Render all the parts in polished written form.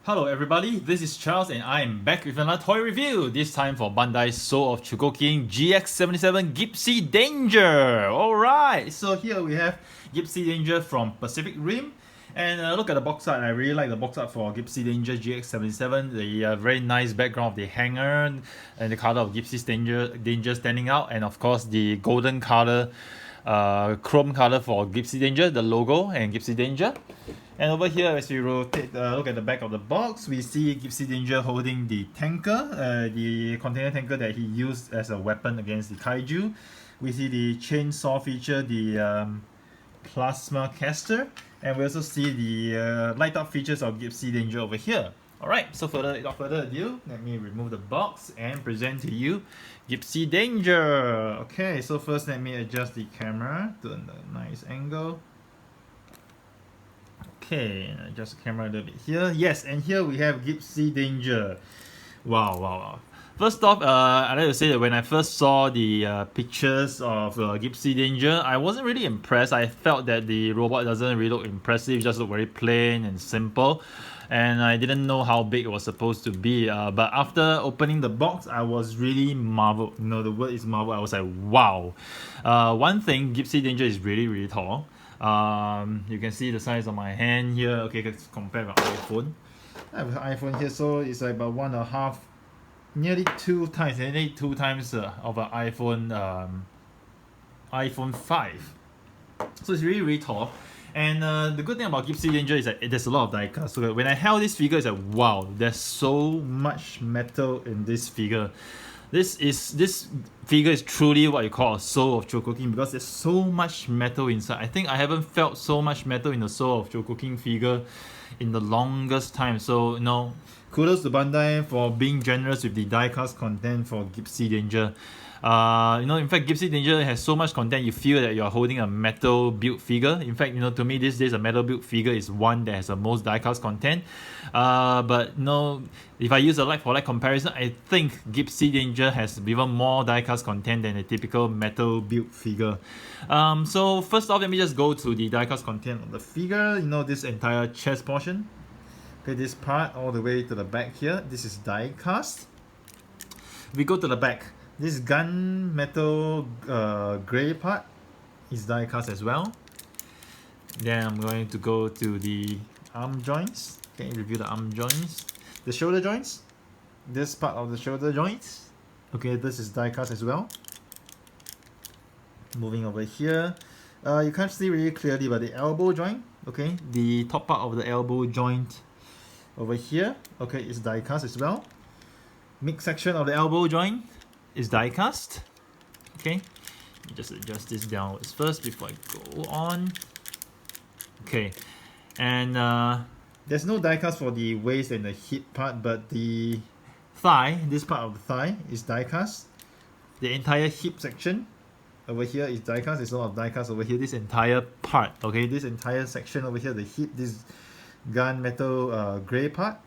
Hello everybody, this is Charles and I am back with another toy review, this time for Bandai's Soul of Chogokin GX-77 Gipsy Danger! Alright, so here we have Gipsy Danger from Pacific Rim. And look at the box art. I really like the box art for Gipsy Danger GX-77. The very nice background of the hanger and the color of Gipsy Danger standing out. And of course the golden color, chrome color for Gipsy Danger, the logo and Gipsy Danger. And over here, as we rotate, look at the back of the box, we see Gipsy Danger holding the tanker, the container tanker that he used as a weapon against the kaiju. We see the chainsaw feature, the plasma caster, and we also see the light up features of Gipsy Danger over here. Alright, so without further ado, let me remove the box and present to you Gipsy Danger. Okay, so first let me adjust the camera to a nice angle. Okay, adjust the camera a little bit here. Yes, and here we have Gipsy Danger. Wow. First off, I'd like to say that when I first saw the pictures of Gipsy Danger, I wasn't really impressed. I felt that the robot doesn't really look impressive, just look very plain and simple. And I didn't know how big it was supposed to be. But after opening the box, I was really marveled. You know, the word is marveled. I was like, wow. One thing, Gipsy Danger is really tall. You can see the size of my hand here. Okay, let's compare with iPhone. I have an iPhone here, so it's like about 1.5, nearly two times of an iPhone 5. So it's really tall. And the good thing about Gipsy Danger is that there's a lot of die-cast. So when I held this figure, it's like, wow, there's so much metal in this figure. This figure is truly what you call a soul of Chogokin because there's so much metal inside. I think I haven't felt so much metal in the soul of Chogokin figure in the longest time. So, you know, kudos to Bandai for being generous with the die-cast content for Gipsy Danger. You know, in fact, Gipsy Danger has so much content, you feel that you're holding a metal built figure. In fact, you know, to me these days a metal built figure is one that has the most die-cast content. But you know, if I use a like-for-like comparison, I think Gipsy Danger has even more die-cast content than a typical metal built figure. So first off, let me just go to the die-cast content of the figure. You know, this entire chest portion. Okay, this part all the way to the back here, this is die-cast. We go to the back. This gun metal grey part is die cast as well. Then I'm going to go to the arm joints. Okay, review the arm joints. The shoulder joints. This part of the shoulder joints. Okay, this is die cast as well. Moving over here. You can't see really clearly, but the elbow joint. Okay, the top part of the elbow joint over here. Okay, is die cast as well. Mid section of the elbow joint is die cast. Okay, just adjust this downwards first before I go on. Okay, and there's no die cast for the waist and the hip part, but the thigh, this part of the thigh is die cast. The entire hip section over here is die cast. There's a lot of die cast over here. This entire part, okay, this entire section over here, the hip, this gun metal grey part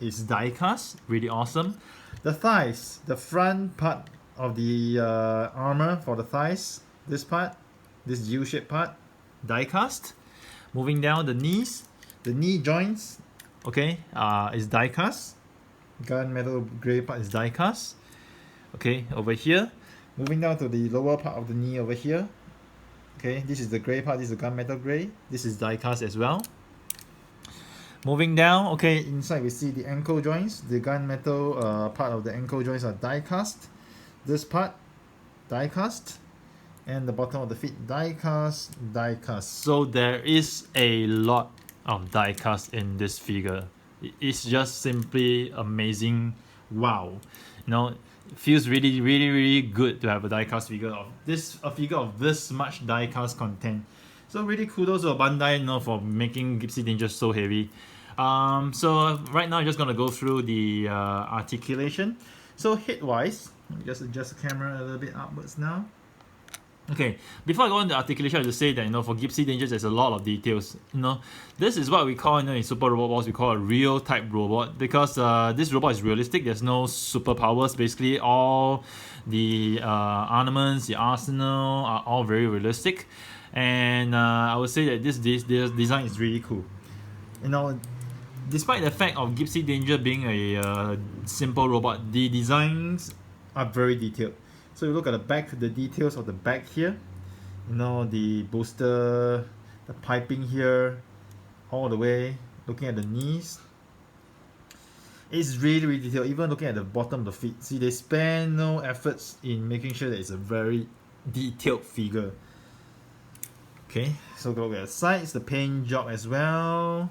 is die cast. Really awesome. The thighs, the front part of the armor for the thighs, this part, this U-shaped part, die cast. Moving down the knees, the knee joints, okay, is die cast. Gun metal grey part is die cast. Okay, over here, moving down to the lower part of the knee over here. Okay, this is the grey part, this is the gun metal grey. This is die cast as well. Moving down, okay, inside we see the ankle joints. The gun metal part of the ankle joints are die cast. This part, die cast, and the bottom of the feet, die cast, die cast. So there is a lot of die cast in this figure. It's just simply amazing. Wow, you know, it feels really good to have a die cast figure of this, a figure of this much die cast content. So really kudos to Bandai, you know, for making Gipsy Danger so heavy. So right now I'm just gonna go through the articulation. So head-wise, let me just adjust the camera a little bit upwards now. Okay, before I go into articulation, I have to say that, you know, for Gipsy Danger, there's a lot of details. You know, this is what we call, you know, in Super Robot Wars, we call a real type robot, because this robot is realistic. There's no superpowers. Basically, all the armaments, the arsenal are all very realistic. And I would say that this design is really cool. You know, Despite the fact of Gipsy Danger being a simple robot, the designs are very detailed. So you look at the back, the details of the back here, you know, the booster, the piping here, all the way, looking at the knees. It's really, really detailed, even looking at the bottom of the feet. See, they spare no efforts in making sure that it's a very detailed figure. Okay, so look at the sides, the paint job as well.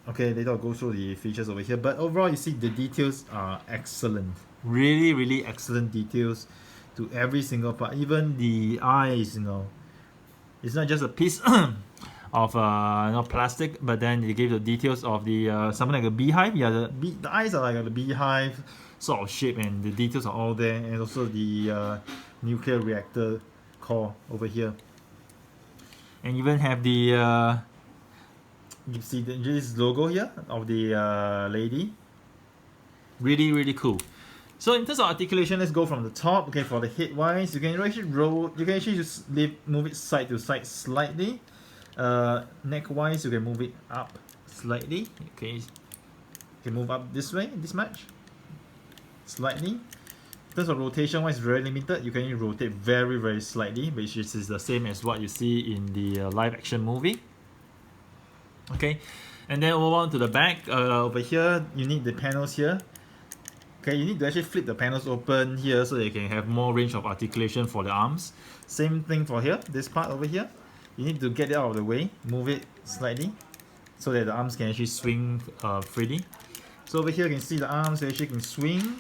Okay, later I'll go through the features over here, but overall you see the details are excellent. Really, really excellent details to every single part. Even the eyes, you know, it's not just a piece of plastic, but then they gave the details of the something like a beehive. Yeah, the eyes are like a beehive sort of shape, and the details are all there, and also the nuclear reactor core over here, and even have the Gipsy Danger's logo here of the lady. Really, really cool. So in terms of articulation, let's go from the top. Okay, for the head wise, you can actually roll. You can actually just move it side to side slightly. Neck wise, you can move it up slightly. Okay, you can move up this way, this much, slightly. In terms of rotation wise, very limited. You can only rotate very, very slightly, which is the same as what you see in the live action movie. Okay, and then over on to the back. Over here, you need the panels here. Okay, you need to actually flip the panels open here so that you can have more range of articulation for the arms. Same thing for here, this part over here. You need to get it out of the way, move it slightly so that the arms can actually swing freely. So over here you can see the arms actually can swing.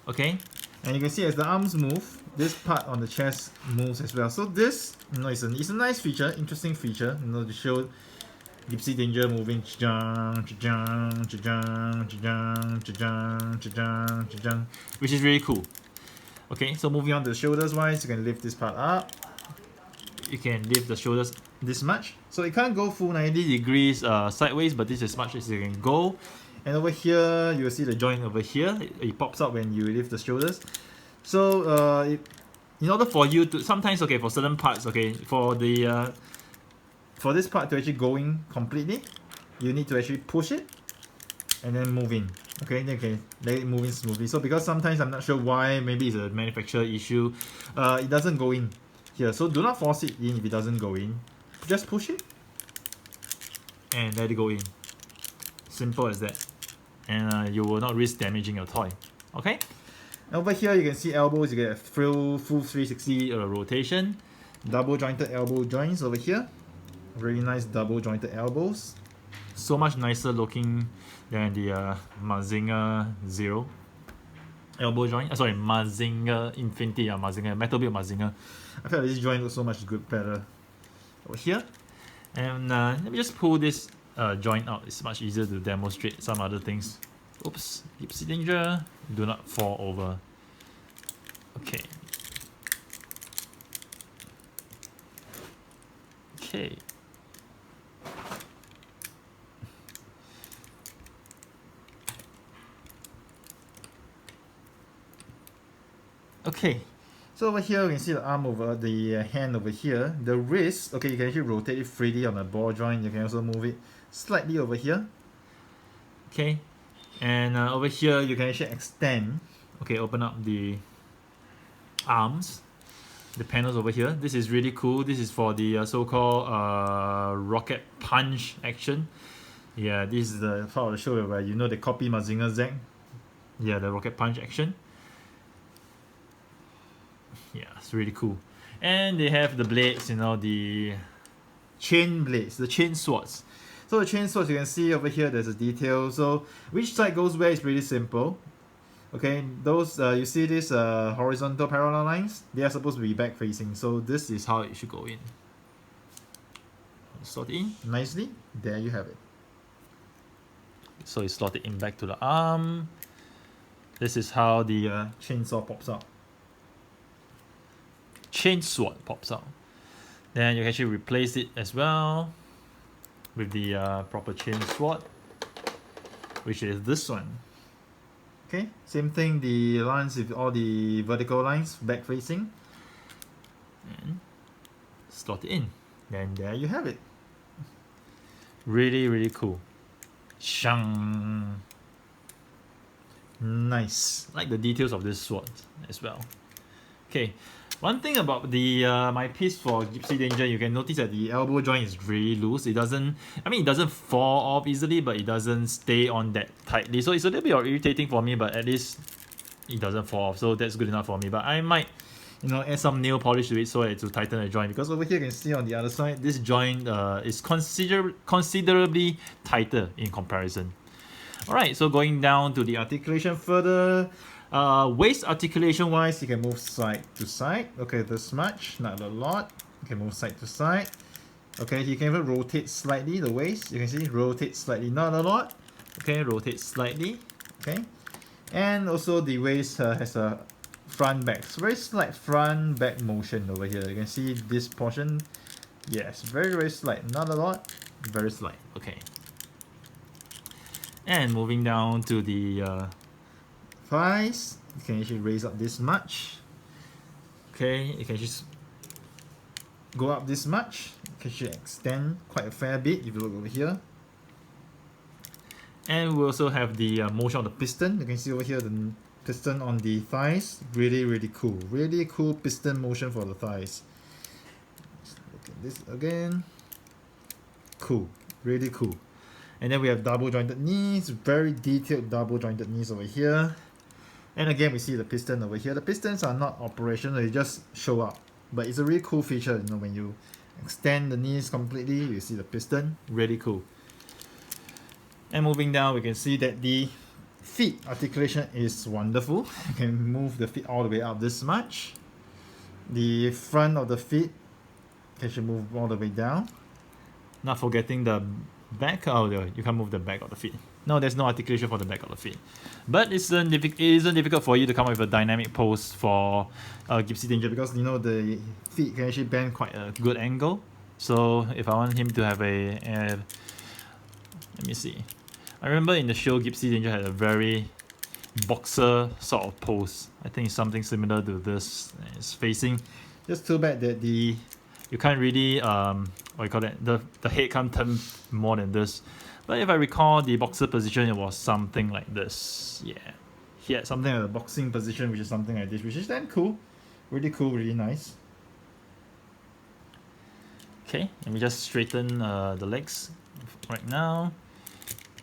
Okay, and you can see as the arms move, this part on the chest moves as well. So this, you know, it's a nice feature, interesting feature, you know, to show Gipsy Danger moving, which is really cool. Okay, so moving on to the shoulders wise, you can lift this part up. You can lift the shoulders this much. So it can't go full 90 degrees sideways, but this is as much as you can go. And over here, you will see the joint over here. It pops up when you lift the shoulders. So in order for you to, sometimes, okay, for certain parts, okay, for the for this part to actually go in completely, you need to actually push it and then move in. Okay, then you can let it move in smoothly. So because sometimes I'm not sure why, maybe it's a manufacturer issue, it doesn't go in here. So do not force it in if it doesn't go in. Just push it and let it go in. Simple as that. And you will not risk damaging your toy. Okay. Over here you can see elbows. You get a full 360 rotation. Double jointed elbow joints over here. Really nice double jointed elbows. So much nicer looking than the Mazinger Zero elbow joint. Sorry, Mazinger Infinity, Mazinger, Metal Build Mazinger. I feel like this joint looks so much better over here. And let me just pull this joint out. It's much easier to demonstrate some other things. Oops, Gipsy Danger, do not fall over. Okay. Okay. Okay, so over here you can see the arm over the hand over here. The wrist, okay, you can actually rotate it freely on the ball joint. You can also move it slightly over here. Okay, and over here you can actually extend. Okay, open up the arms, the panels over here. This is really cool. This is for the so-called rocket punch action. Yeah, this is the part of the show where you know they copy Mazinger Z. Yeah, the rocket punch action. Yeah, it's really cool. And they have the blades, you know, the chain blades, the chain swords. So the chain swords, you can see over here, there's a detail. So which side goes where is pretty simple. Okay, those you see these horizontal parallel lines, they are supposed to be back facing. So this is how it should go in. Slot it in nicely. There you have it. So it's slotted in back to the arm. This is how the chainsaw pops out. Chain sword pops out. Then you can actually replace it as well with the proper chain sword, which is this one. Okay, same thing, the lines with all the vertical lines back facing, and slot it in. Then there you have it. Really, really cool. Shang. Nice. Like the details of this sword as well. Okay, one thing about the my piece for Gipsy Danger, you can notice that the elbow joint is really loose. It doesn't, it doesn't fall off easily, but it doesn't stay on that tightly. So it's a little bit irritating for me, but at least it doesn't fall off. So that's good enough for me. But I might, add some nail polish to it so as to tighten the joint, because over here you can see on the other side, this joint is considerably tighter in comparison. Alright, so going down to the articulation further, waist articulation wise, you can move side to side. Okay, this much, not a lot. You can move side to side. Okay, you can even rotate slightly the waist. You can see rotate slightly, not a lot. Okay, rotate slightly. Okay, and also the waist has a front back. So very slight front back motion over here. You can see this portion. Yes, very slight, not a lot, very slight. Okay. And moving down to the thighs, you can actually raise up this much. Okay, you can just go up this much. You can actually extend quite a fair bit if you look over here. And we also have the motion of the piston. You can see over here the piston on the thighs. Really cool. Really cool piston motion for the thighs. Let's look at this again. Cool. Really cool. And then we have double jointed knees, very detailed double jointed knees over here. And again, we see the piston over here. The pistons are not operational, they just show up. But it's a really cool feature, when you extend the knees completely, you see the piston, really cool. And moving down, we can see that the feet articulation is wonderful. You can move the feet all the way up this much. The front of the feet can move all the way down. Not forgetting the back. Oh, you can't move the back of the feet. No, there's no articulation for the back of the feet. But it isn't difficult for you to come up with a dynamic pose for Gipsy Danger, because the feet can actually bend quite a good angle. So if I want him to have let me see. I remember in the show Gipsy Danger had a very boxer sort of pose. I think it's something similar to this. It's facing. Just too bad that you can't really the head can't turn more than this. But if I recall the boxer position, it was something like this. Yeah, he had something like a boxing position, which is something like this, which is then cool, really nice. Okay, let me just straighten the legs right now.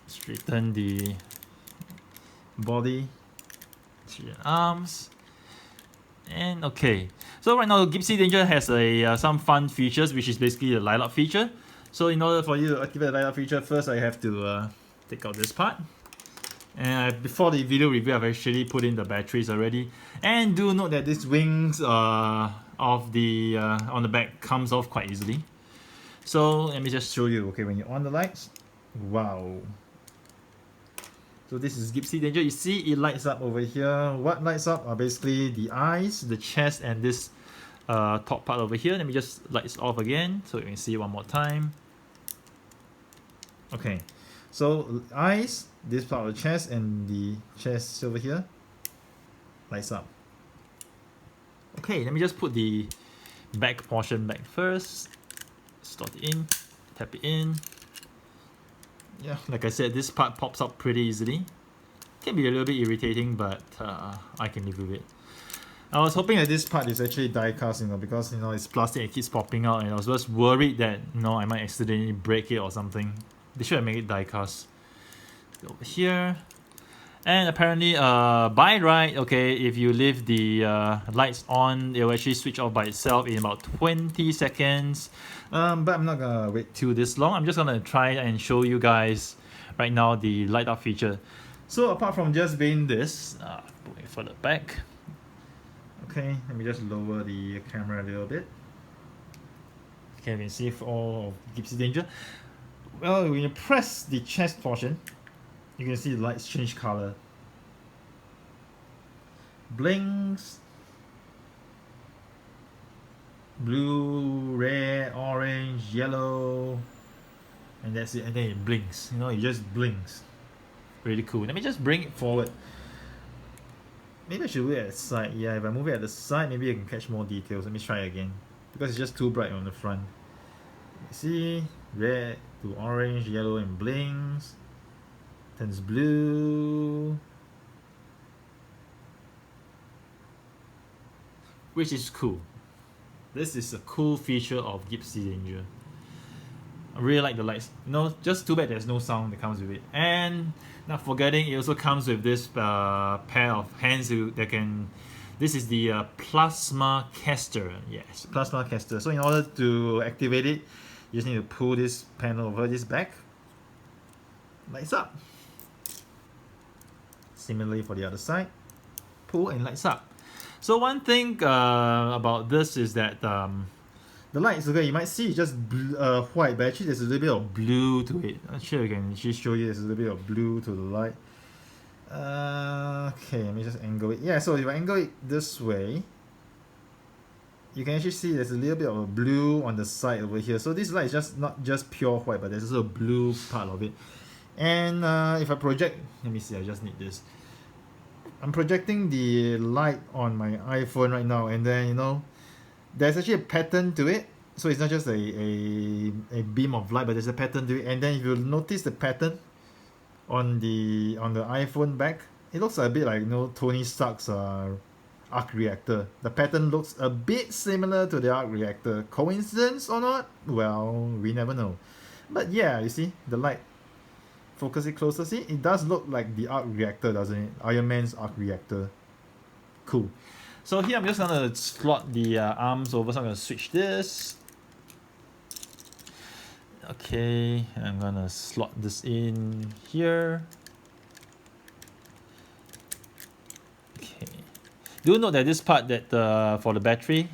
Straighten the body, straighten arms. And okay, so right now Gipsy Danger has some fun features, which is basically the light up feature. So in order for you to activate the light up feature, first I have to take out this part. And before the video review, I've actually put in the batteries already. And do note that these wings of the on the back comes off quite easily. So let me just show you. Okay, when you on the lights, wow. So this is Gipsy Danger. You see it lights up over here. What lights up are basically the eyes, the chest, and this top part over here. Let me just light it off again so you can see one more time. Okay, so eyes, this part of the chest, and the chest over here lights up. Okay, let me just put the back portion back first. Slot it in, tap it in. Yeah, like I said, this part pops up pretty easily. Can be a little bit irritating, but I can live with it. I was hoping that this part is actually die cast, because it's plastic, it keeps popping out, and I was just worried that I might accidentally break it or something. They should have made it die cast. Over here. And apparently, by right, okay, if you leave the lights on, it will actually switch off by itself in about 20 seconds. But I'm not gonna wait till this long. I'm just gonna try and show you guys right now the light up feature. So apart from just being this, put it further back. Okay, let me just lower the camera a little bit. Okay, we can see all of Gipsy Danger. Well, when you press the chest portion, you can see the lights change color. Blinks. Blue, red, orange, yellow. And that's it. And then it blinks. It just blinks. Really cool. Let me just bring it forward. Maybe I should move it at the side. Yeah, if I move it at the side, maybe I can catch more details. Let me try again. Because it's just too bright on the front. See, red to orange, yellow and blinks, turns blue, which is cool. This is a cool feature of Gipsy Danger. I really like the lights. No, just too bad there's no sound that comes with it. And not forgetting, it also comes with this pair of hands that can. This is the plasma caster. Yes, plasma caster. So in order to activate it, you just need to pull this panel over this back. Lights up. Similarly for the other side, pull and lights up. So one thing about this is that the lights, okay, you might see it's just white, but actually there's a little bit of blue to it. I'm sure I can actually show you there's a little bit of blue to the light. Okay, let me just angle it. Yeah, so if I angle it this way, you can actually see there's a little bit of a blue on the side over here. So this light is just not just pure white, but there's also a blue part of it. And if I project, let me see, I just need this. I'm projecting the light on my iPhone right now, and then, you know, there's actually a pattern to it. So it's not just a beam of light, but there's a pattern to it. And then if you notice the pattern on the iPhone back, it looks a bit like, you know, Tony Stark's arc reactor. The pattern looks a bit similar to the arc reactor. Coincidence or not? Well, we never know. But yeah, you see the light. Focus it closer. See, it does look like the arc reactor, doesn't it? Iron Man's arc reactor. Cool. So here I'm just gonna slot the arms over. So I'm gonna switch this. Okay, I'm gonna slot this in here. Okay. Do note that this part that for the battery,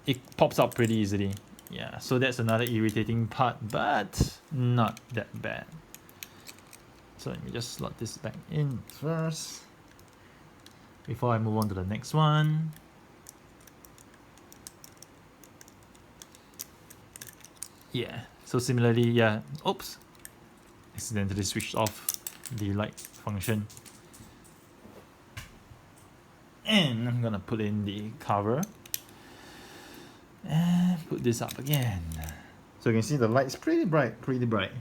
it pops out pretty easily. Yeah, so that's another irritating part, but not that bad. So let me just slot this back in first before I move on to the next one. Yeah, so similarly, yeah, oops, accidentally switched off the light function. And I'm gonna put in the cover and put this up again. So you can see the light's pretty bright, pretty bright.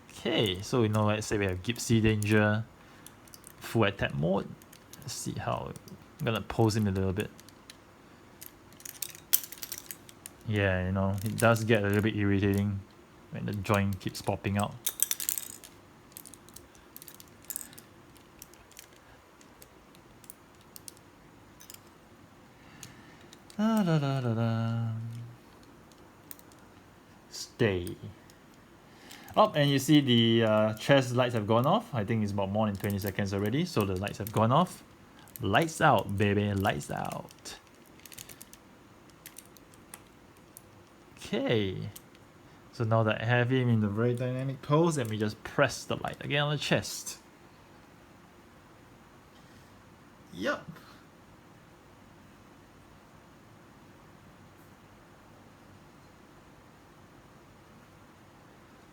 Okay, so you know, let's say we have Gipsy Danger, full attack mode. Let's see how, I'm gonna pose him a little bit. Yeah, you know, it does get a little bit irritating when the joint keeps popping out. Stay. Oh, and you see the chest lights have gone off. I think it's about more than 20 seconds already, so the lights have gone off. Lights out, baby, lights out. Okay, so now that I have him in the very dynamic pose, let me just press the light again on the chest. Yep.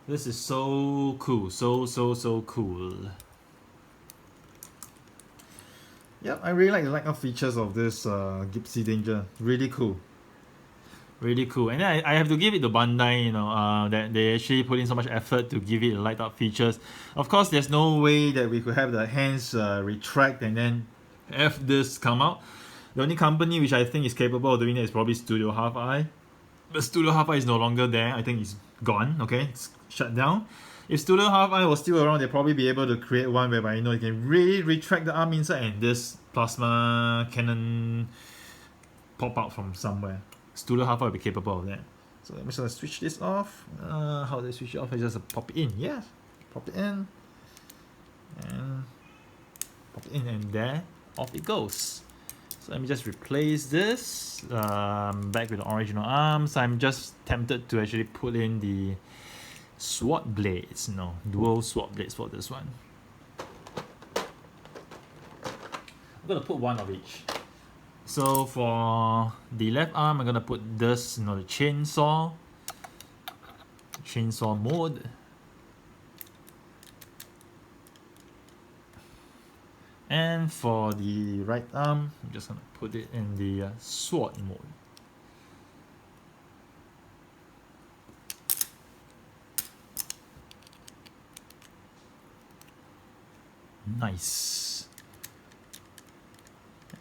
This is so cool, so cool. Yep, I really like the light-up features of this Gipsy Danger. Really cool. Really cool. And then I have to give it to Bandai, you know, that they actually put in so much effort to give it light-up features. Of course, there's no way that we could have the hands retract and then have this come out. The only company which I think is capable of doing that is probably Studio Half-Eye. But Studio Half-Eye is no longer there. I think it's gone, okay? It's shut down. If Studio Half-Eye was still around, they'd probably be able to create one whereby, you know, you can really retract the arm inside and this plasma cannon pop out from somewhere. Studio Half-Eye will be capable of that. So I'm just gonna switch this off. How do I switch it off? I just pop it in. Yeah, pop it in, and pop it in, and there, off it goes. So let me just replace this back with the original arms. I'm just tempted to actually put in the sword blades, no, dual sword blades for this one. I'm gonna put one of each. So for the left arm, I'm gonna put this, you know, the chainsaw mode. And for the right arm, I'm just gonna put it in the sword mode. Nice.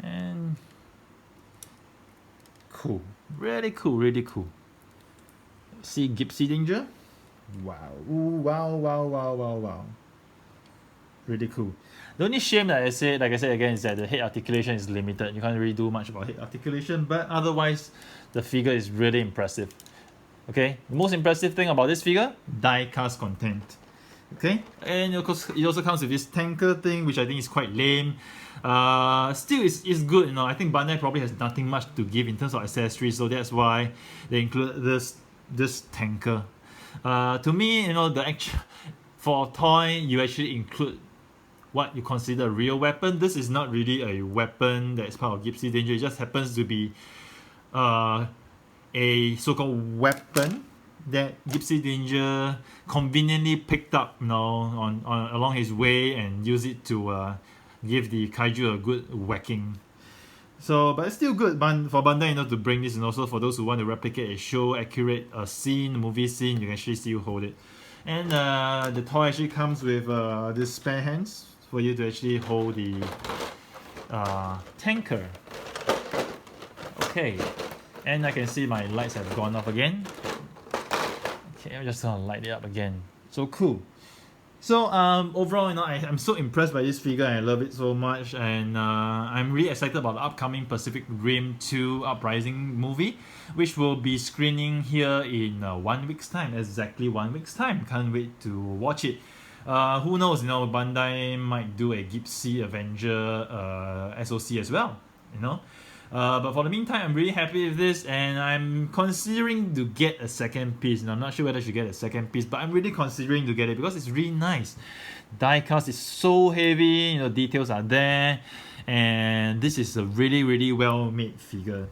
And cool. Really cool, really cool. See Gipsy Danger? Wow. Ooh, wow, wow, wow, wow, wow. Really cool. The only shame that like I said again, is that the head articulation is limited. You can't really do much about head articulation, but otherwise, the figure is really impressive. Okay, the most impressive thing about this figure, die-cast content. Okay, and of course, it also comes with this tanker thing, which I think is quite lame. Still, is good. You know, I think Bandai probably has nothing much to give in terms of accessories, so that's why they include this tanker. To me, you know, for a toy, you actually include what you consider a real weapon. This is not really a weapon that is part of Gipsy Danger. It just happens to be a so-called weapon that Gipsy Danger conveniently picked up, you know, on along his way and use it to give the kaiju a good whacking. So, but it's still good for Bandai, you know, to bring this, and also for those who want to replicate a show accurate scene, movie scene, you can actually still hold it. And the toy actually comes with these spare hands for you to actually hold the tanker. Okay, and I can see my lights have gone off again. Okay, I'm just gonna light it up again. So cool. So overall, you know, I'm so impressed by this figure and I love it so much, and I'm really excited about the upcoming Pacific Rim 2 Uprising movie, which will be screening here in 1 week's time, exactly 1 week's time. Can't wait to watch it. Who knows, you know, Bandai might do a Gipsy Avenger SOC as well, you know. But for the meantime, I'm really happy with this, and I'm considering to get a second piece. And I'm not sure whether I should get a second piece, but I'm really considering to get it because it's really nice. Die cast is so heavy, you know, details are there, and this is a really, really well made figure.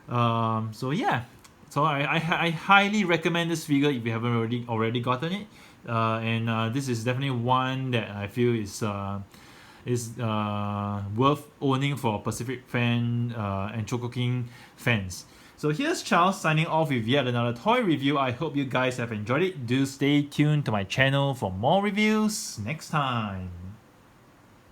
So yeah, so I highly recommend this figure if you haven't already gotten it. This is definitely one that I feel is worth owning for Pacific fan and Chogokin fans. So here's Charles signing off with yet another toy review. I hope you guys have enjoyed it. Do stay tuned to my channel for more reviews next time.